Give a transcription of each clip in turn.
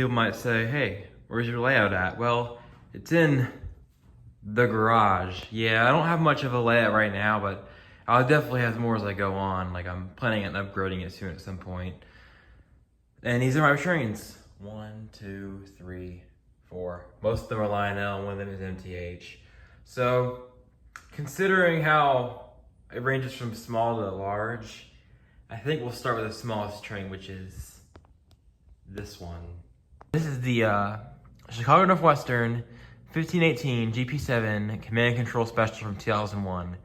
people might say, hey, where's your layout at? Well, it's in the garage. Yeah, I don't have much of a layout right now, but I'll definitely have more as I go on. Like, I'm planning on upgrading it soon at some point. And these are my trains. 1, 2, 3, 4. Most of them are Lionel, and one of them is MTH. So, considering how it ranges from small to large, I think we'll start with the smallest train, which is this one. This is the Chicago Northwestern 1518 GP7 Command and Control Special from 2001.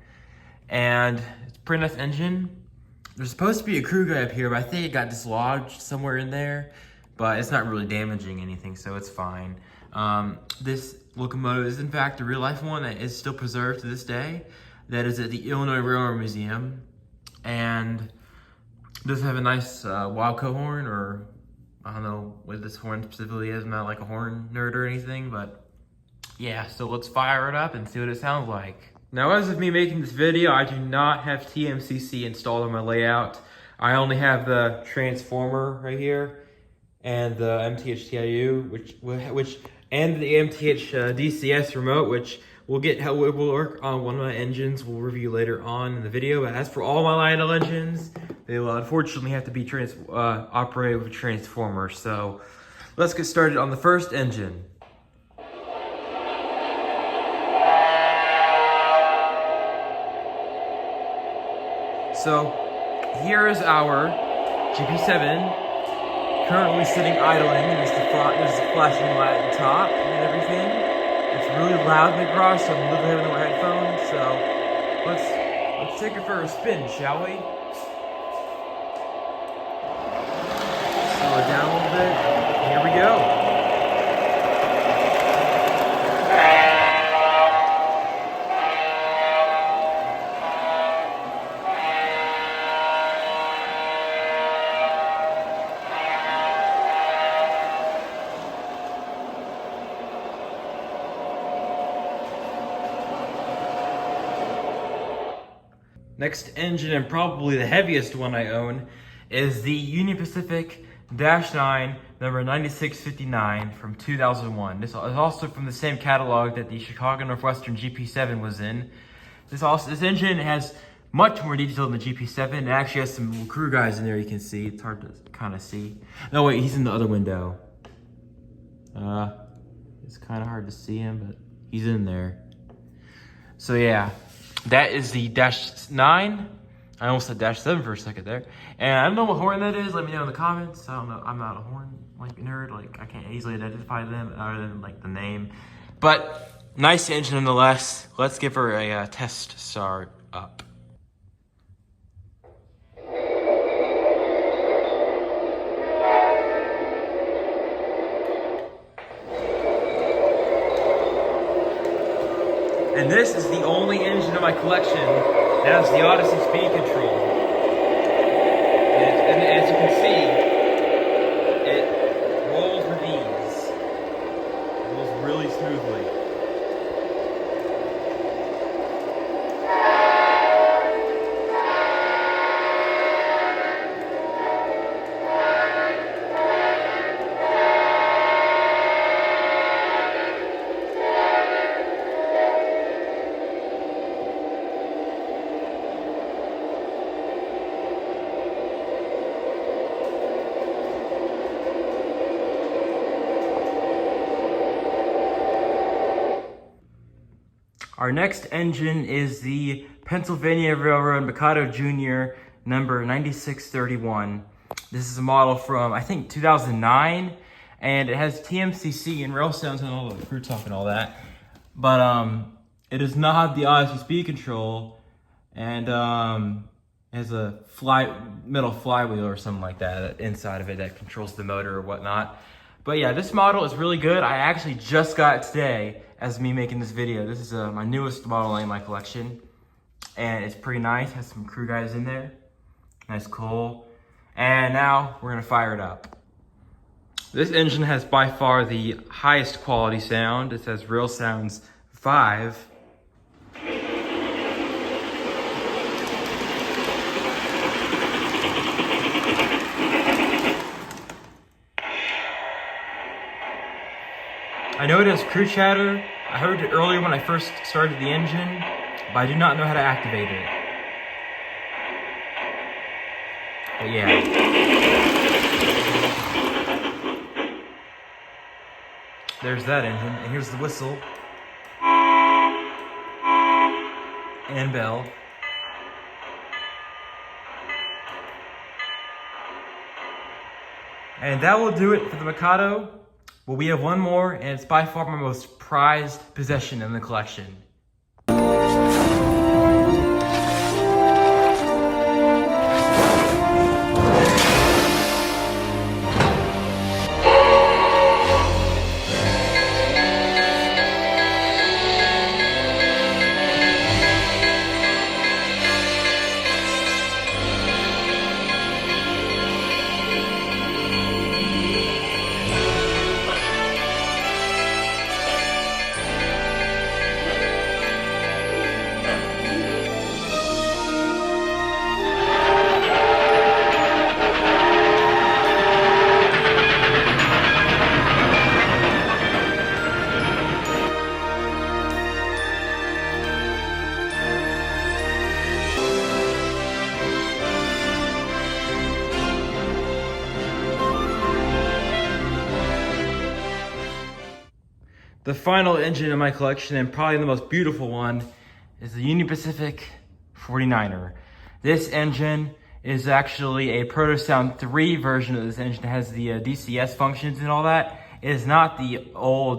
And it's a pretty nice engine. There's supposed to be a crew guy up here, but I think it got dislodged somewhere in there. But it's not really damaging anything, so it's fine. This locomotive is in fact a real life one that is still preserved to this day. That is at the Illinois Railroad Museum. And does have a nice Wildco horn, or I don't know what this horn specifically is. I'm not like a horn nerd or anything, but yeah, so let's fire it up and see what it sounds like. Now, as of me making this video, I do not have TMCC installed on my layout. I only have the transformer right here and the MTH TIU, which and the MTH DCS remote, which we'll get how it will work on one of my engines. We'll review later on in the video. But as for all my Lionel engines, they will unfortunately have to be operated with transformers. So let's get started on the first engine. So here is our GP7 currently sitting idling. There's the flashing light at the top and everything. It's really loud in the garage, so I'm literally having no headphones. So let's take it for a spin, shall we? Slow it down a little bit. Here we go. Next engine, and probably the heaviest one I own, is the Union Pacific -9 number 9659 from 2001. This is also from the same catalog that the Chicago Northwestern GP7 was in. This engine has much more detail than the GP7. It actually has some crew guys in there you can see. It's hard to kind of see. No, wait, he's in the other window. It's kind of hard to see him, but he's in there. So yeah. That is the -9. I almost said -7 for a second there. And I don't know what horn that is. Let me know in the comments. I don't know. I'm not a horn nerd. Like, I can't easily identify them other than like the name. But nice engine nonetheless. Let's give her a test start up. And this is the only engine in my collection that has the Odyssey speed control. And as you can see, it rolls with ease. It rolls really smoothly. Our next engine is the Pennsylvania Railroad Mikado Jr. number 9631. This is a model from, I think, 2009, and it has TMCC and rail sounds and all the crew talk and all that. But it does not have the Odyssey speed control, and it has a metal flywheel or something like that inside of it that controls the motor or whatnot. But yeah, this model is really good. I actually just got it today as me making this video. This is my newest model in my collection. And it's pretty nice, has some crew guys in there. Nice coal. And now we're gonna fire it up. This engine has by far the highest quality sound. It says Real Sounds 5. know it has crew chatter. I heard it earlier when I first started the engine, but I do not know how to activate it. But yeah. There's that engine, and here's the whistle. And bell. And that will do it for the Mikado. Well, we have one more, and it's by far my most prized possession in the collection. The final engine in my collection, and probably the most beautiful one, is the Union Pacific 49er. This engine is actually a Protosound 3 version of this engine. It has the DCS functions and all that. It is not the old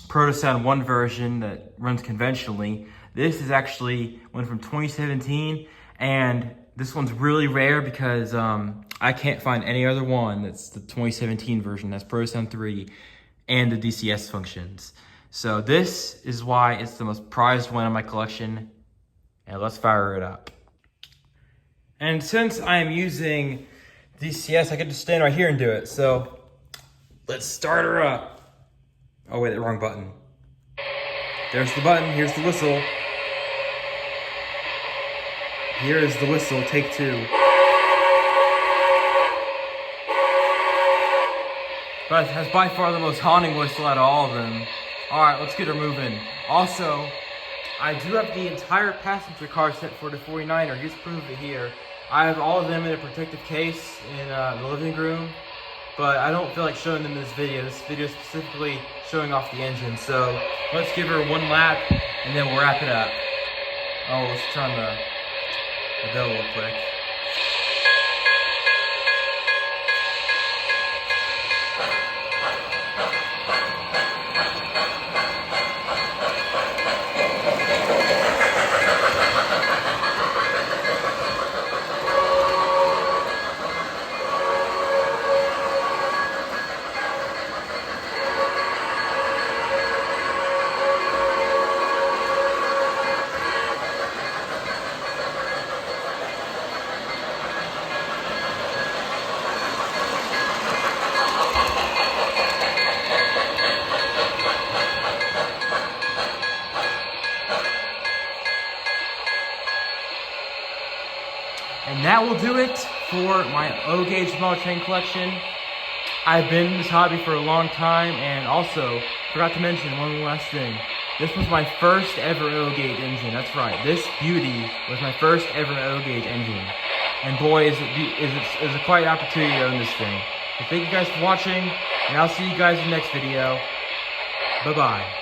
Protosound 1 version that runs conventionally. This is actually one from 2017, and this one's really rare because I can't find any other one that's the 2017 version. That's Protosound 3. And the DCS functions. So this is why it's the most prized one in my collection. And let's fire it up. And since I am using DCS, I can just stand right here and do it. So let's start her up. Oh wait, the wrong button. There's the button, here's the whistle. Here is the whistle, take 2. But it has by far the most haunting whistle out of all of them. Alright, let's get her moving. Also, I do have the entire passenger car set for the 49er. Here's proof of it here. I have all of them in a protective case in the living room, but I don't feel like showing them in this video. This video is specifically showing off the engine. So let's give her one lap and then we'll wrap it up. Oh, let's turn the bell real quick. And that will do it for my O-gauge model train collection. I've been in this hobby for a long time, and also forgot to mention one last thing. This was my first ever O-gauge engine. That's right, this beauty was my first ever O-gauge engine. And boy, is it a quite opportunity to own this thing. So thank you guys for watching, and I'll see you guys in the next video. Bye-bye.